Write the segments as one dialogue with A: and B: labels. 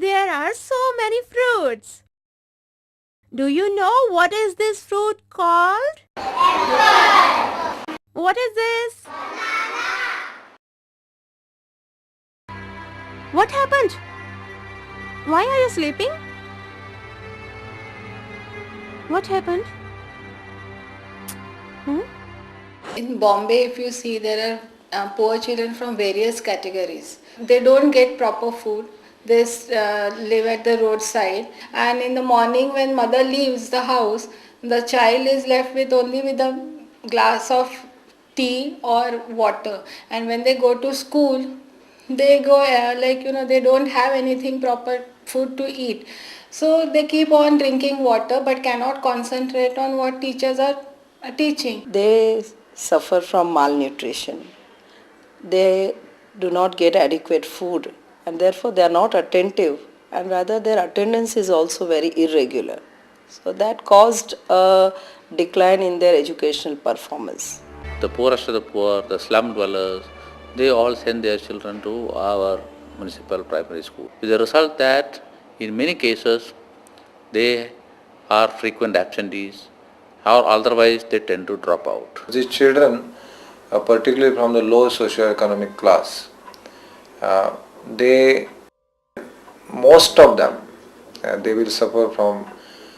A: there are so many fruits. Do you know what is this fruit called? What is this? What happened? Why are you sleeping? What happened?
B: In Bombay, if you see, there are poor children from various categories. They don't get proper food. They live at the roadside, and in the morning when mother leaves the house, the child is left with only with a glass of tea or water. And when they go to school, they go they don't have anything proper food to eat. So they keep on drinking water but cannot concentrate on what teachers are teaching.
C: They suffer from malnutrition. They do not get adequate food and therefore they are not attentive, and rather their attendance is also very irregular. So that caused a decline in their educational performance.
D: The poorest of the poor, the slum dwellers, they all send their children to our municipal primary school. With the result that in many cases they are frequent absentees or otherwise they tend to drop out.
E: These children, particularly from the low socio-economic class, most of them, they will suffer from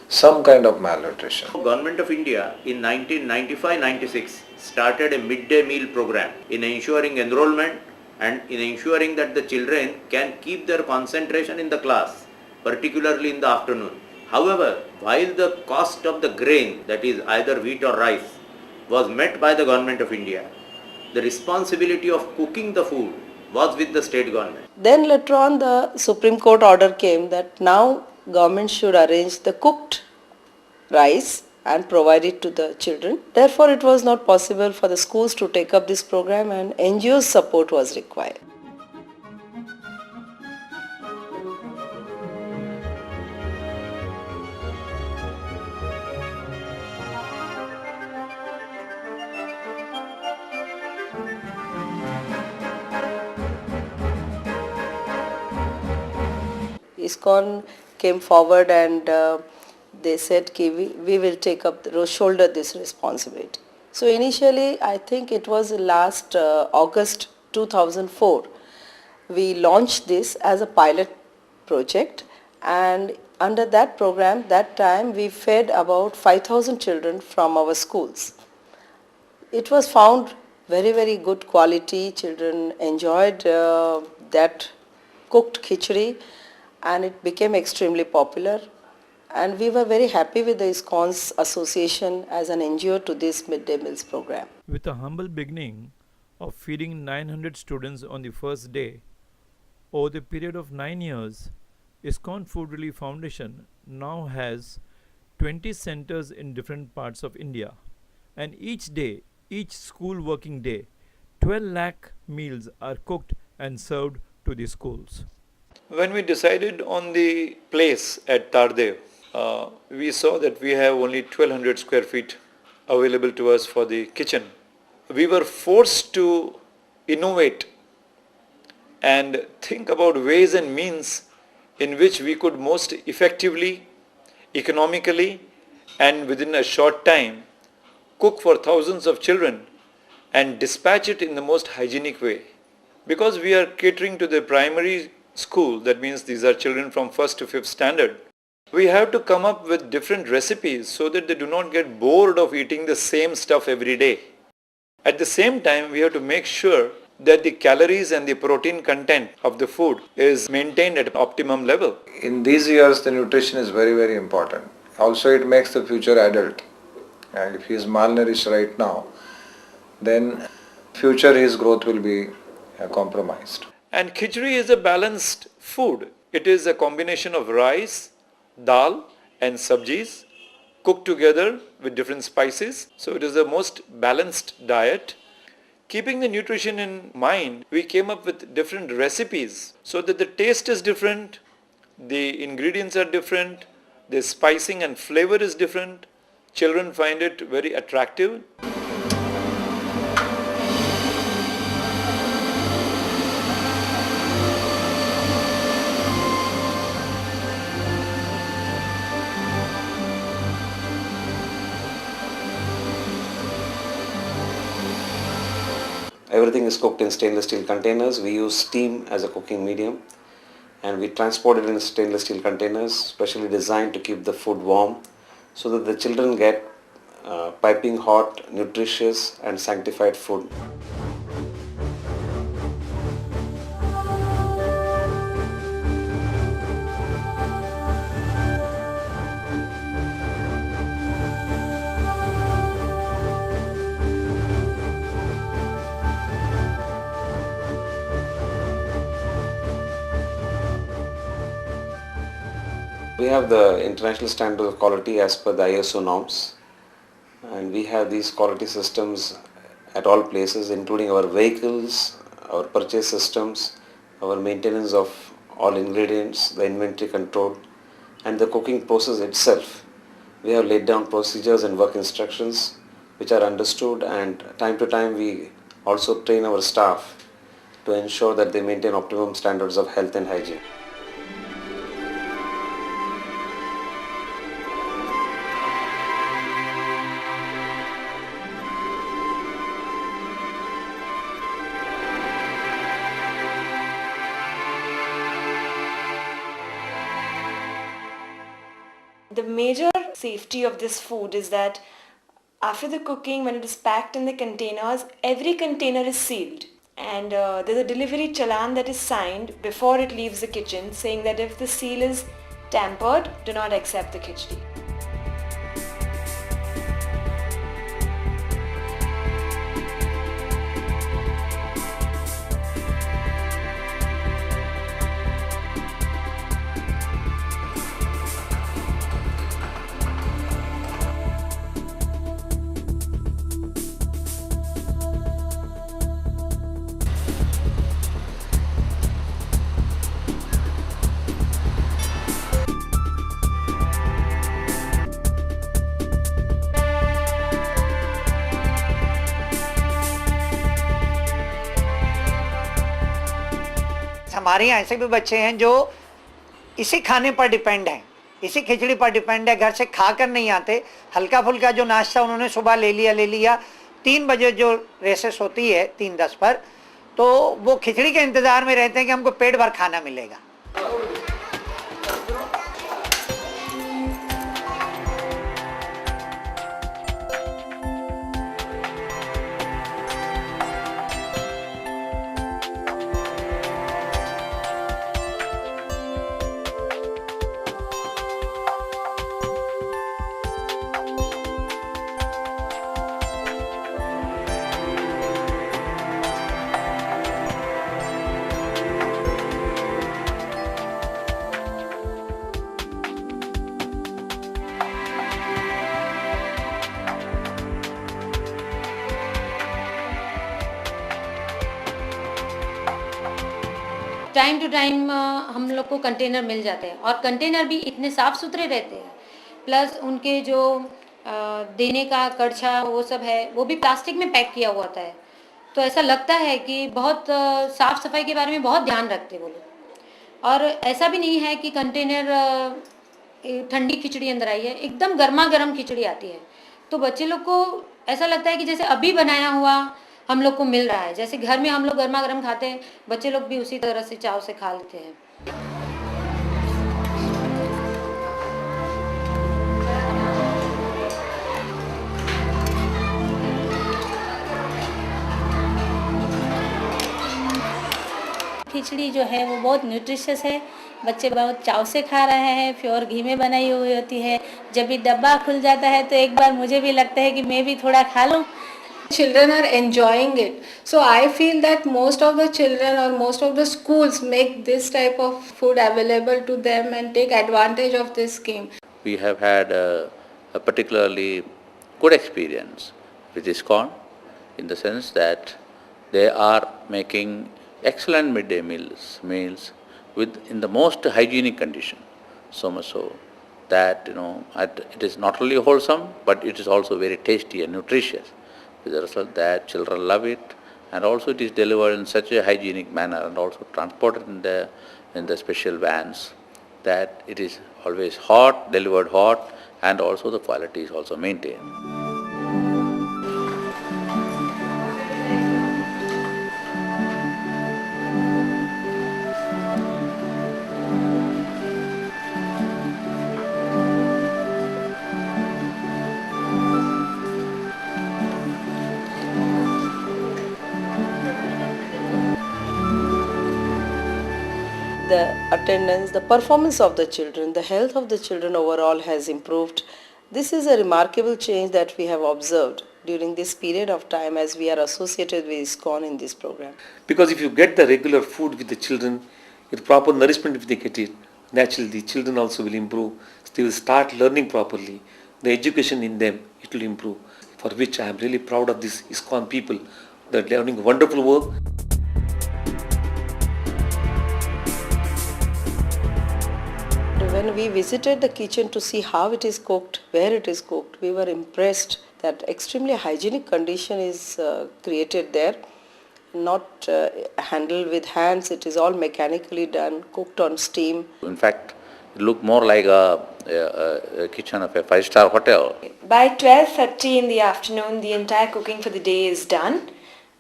E: some kind of malnutrition.
F: Government of India in 1995-96 started a midday meal program in ensuring enrollment and in ensuring that the children can keep their concentration in the class, particularly in the afternoon. However, while the cost of the grain, that is either wheat or rice, was met by the Government of India, the responsibility of cooking the food was with the state government.
C: Then later on the Supreme Court order came that now government should arrange the cooked rice and provide it to the children. Therefore it was not possible for the schools to take up this program and NGO's support was required. ISKCON came forward and they said we will take up, shoulder this responsibility. So initially I think it was last August 2004, we launched this as a pilot project, and under that program that time we fed about 5,000 children from our schools. It was found very good quality, children enjoyed that cooked khichdi and it became extremely popular, and we were very happy with the ISKCON's association as an NGO to this midday meals program.
G: With a humble beginning of feeding 900 students on the first day, over the period of 9 years, ISKCON Food Relief Foundation now has 20 centers in different parts of India, and each day, each school working day, 12 lakh meals are cooked and served to the schools.
H: When we decided on the place at Tardev, we saw that we have only 1200 square feet available to us for the kitchen. We were forced to innovate and think about ways and means in which we could most effectively, economically and within a short time cook for thousands of children and dispatch it in the most hygienic way. Because we are catering to the primary school, that means these are children from 1st to 5th standard, we have to come up with different recipes so that they do not get bored of eating the same stuff every day. At the same time, we have to make sure that the calories and the protein content of the food is maintained at optimum level.
E: In these years, the nutrition is very important. Also, it makes the future adult. And if he is malnourished right now, then future his growth will be compromised.
H: And khichdi is a balanced food. It is a combination of rice, dal and sabjis cooked together with different spices. So it is the most balanced diet. Keeping the nutrition in mind, we came up with different recipes so that the taste is different, the ingredients are different, the spicing and flavor is different. Children find it very attractive.
I: everything is cooked in stainless steel containers. We use steam as a cooking medium, and we transport it in stainless steel containers specially designed to keep the food warm so that the children get piping hot, nutritious and sanctified food. We have the international standard of quality as per the ISO norms, and we have these quality systems at all places, including our vehicles, our purchase systems, our maintenance of all ingredients, the inventory control and the cooking process itself. We have laid down procedures and work instructions which are understood, and time to time we also train our staff to ensure that they maintain optimum standards of health and hygiene.
J: The major safety of this food is that after the cooking, when it is packed in the containers, every container is sealed, and there's a delivery challan that is signed before it leaves the kitchen saying that if the seal is tampered, do not accept the khichdi.
K: हमारे यहाँ ऐसे भी बच्चे हैं जो इसी खाने पर डिपेंड हैं, इसी खिचड़ी पर डिपेंड है, घर से खाकर नहीं आते, हल्का फुल्का जो नाश्ता उन्होंने सुबह ले लिया 3 बजे जो रेसेस होती है 3:10 पर, तो वो खिचड़ी के इंतज़ार में रहते हैं कि हमको पेट भर खाना मिलेगा।
L: टाइम टू टाइम हम लोग को कंटेनर मिल जाते हैं, और कंटेनर भी इतने साफ़ सुथरे रहते हैं, प्लस उनके जो देने का कड़छा वो सब है वो भी प्लास्टिक में पैक किया हुआ होता है, तो ऐसा लगता है कि बहुत साफ़ सफाई के बारे में बहुत ध्यान रखते वो लोग। और ऐसा भी नहीं है कि कंटेनर ठंडी खिचड़ी अंदर आई है, एकदम गर्मा गर्म खिचड़ी आती है, तो बच्चे लोग को ऐसा लगता है कि जैसे अभी बनाया हुआ हम लोग को मिल रहा है। जैसे घर में हम लोग गर्मा गर्म खाते हैं, बच्चे लोग भी उसी तरह से चाव से खा लेते हैं।
M: खिचड़ी जो है वो बहुत न्यूट्रिशियस है, बच्चे बहुत चाव से खा रहे हैं, प्योर घी में बनाई हुई होती है। जब भी डब्बा खुल जाता है तो एक बार मुझे भी लगता है कि मैं भी थोड़ा खा लूं।
B: Children are enjoying it. So I feel that most of the children or most of the schools make this type of food available to them and take advantage of this scheme.
D: We have had a particularly good experience with ISKCON in the sense that they are making excellent midday meals in the most hygienic condition. So much so that it is not only wholesome but it is also very tasty and nutritious. With the result that children love it, and also it is delivered in such a hygienic manner and also transported in the special vans that it is always hot, delivered hot, and also the quality is also maintained.
C: the attendance, the performance of the children, the health of the children overall has improved. This is a remarkable change that we have observed during this period of time as we are associated with ISKCON in this program.
H: Because if you get the regular food with the children, with proper nourishment if they get it, naturally the children also will improve. They will start learning properly. The education in them, it will improve. For which I am really proud of these ISKCON people. They are doing wonderful work.
C: When we visited the kitchen to see how it is cooked, where it is cooked, we were impressed that extremely hygienic condition is created there. Not handled with hands, it is all mechanically done, cooked on steam.
D: In fact, it looked more like a kitchen of a 5-star hotel.
J: By 12:30 in the afternoon, the entire cooking for the day is done,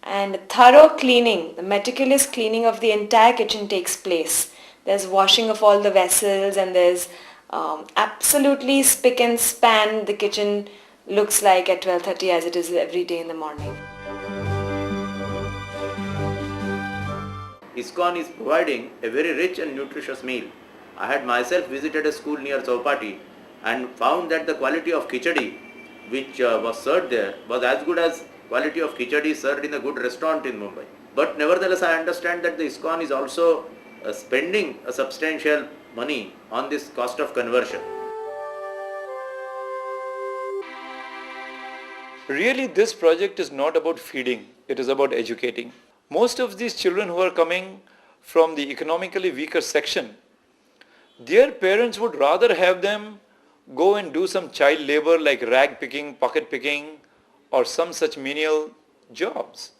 J: and thorough cleaning, the meticulous cleaning of the entire kitchen takes place. There's washing of all the vessels, and there's absolutely spick and span the kitchen looks like at 12:30 as it is every day in the morning.
F: ISKCON is providing a very rich and nutritious meal. I had myself visited a school near Chowpatty and found that the quality of khichdi which was served there was as good as quality of khichdi served in a good restaurant in Mumbai. But nevertheless, I understand that the ISKCON is also spending a substantial money on this cost of conversion.
H: Really, this project is not about feeding, it is about educating. Most of these children who are coming from the economically weaker section, their parents would rather have them go and do some child labor like rag picking, pocket picking, or some such menial jobs.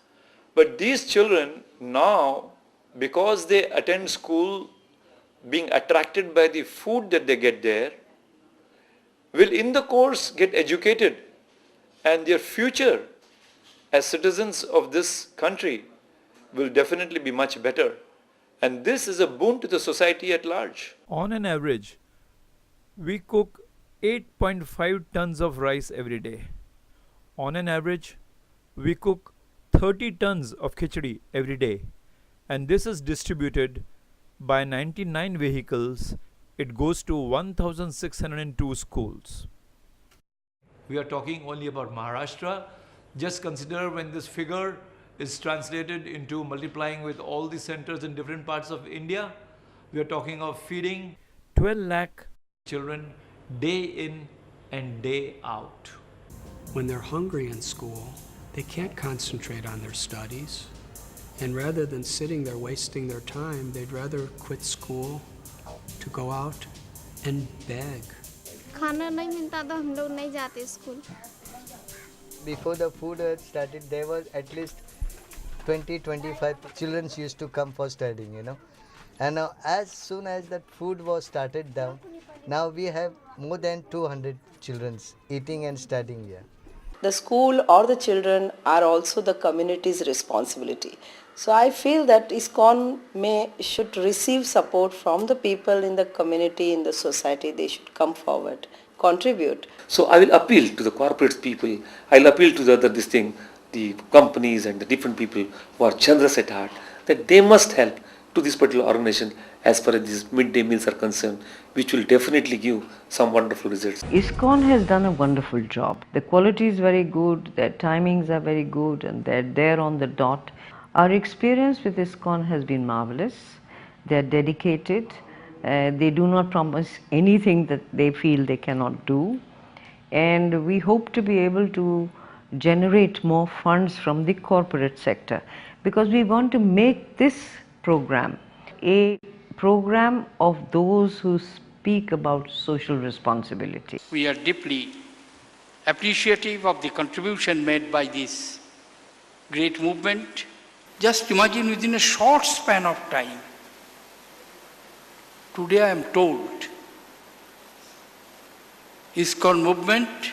H: But these children now, because they attend school being attracted by the food that they get there, will in the course get educated, and their future as citizens of this country will definitely be much better. And this is a boon to the society at large.
G: On an average, we cook 8.5 tons of rice every day. On an average, we cook 30 tons of khichdi every day. And this is distributed by 99 vehicles. It goes to 1,602 schools. We are talking only about Maharashtra. Just consider when this figure is translated into multiplying with all the centers in different parts of India. We are talking of feeding 12 lakh children day in and day out.
N: When they're hungry in school, they can't concentrate on their studies. And rather than sitting there wasting their time, they'd rather quit school to go out and beg.
O: खाना नहीं मिलता तो हम लोग नहीं जाते school.
P: Before the food had started, there was at least 20-25 children used to come for studying, And now as soon as that food was started down, now we have more than 200 children eating and studying here.
C: The school or the children are also the community's responsibility. So I feel that ISKCON should receive support from the people in the community, in the society. They should come forward, contribute.
H: So I will appeal to the corporate people, I will appeal to the companies and the different people who are generous at heart, that they must help to this particular organization as far as these midday meals are concerned, which will definitely give some wonderful results.
Q: ISKCON has done a wonderful job. The quality is very good, their timings are very good, and they're there on the dot. Our experience with ISKCON has been marvelous. They are dedicated. They do not promise anything that they feel they cannot do. And we hope to be able to generate more funds from the corporate sector, because we want to make this program a program of those who speak about social responsibility.
R: We are deeply appreciative of the contribution made by this great movement. Just imagine, within a short span of time, today I am told ISKCON movement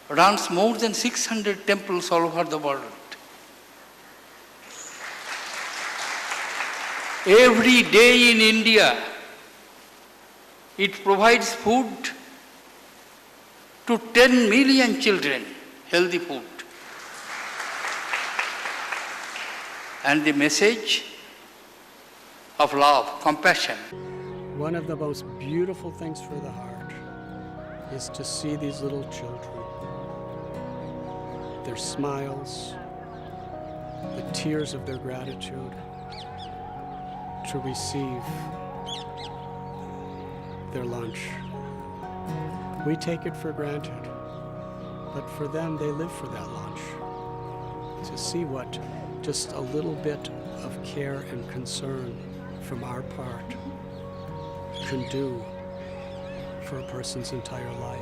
R: runs more than 600 temples all over the world. Every day in India, it provides food to 10 million children, healthy food. And the message of love, compassion.
N: One of the most beautiful things for the heart is to see these little children, their smiles, the tears of their gratitude to receive their lunch. We take it for granted, but for them, they live for that lunch. To see what just a little bit of care and concern from our part can do for a person's entire life.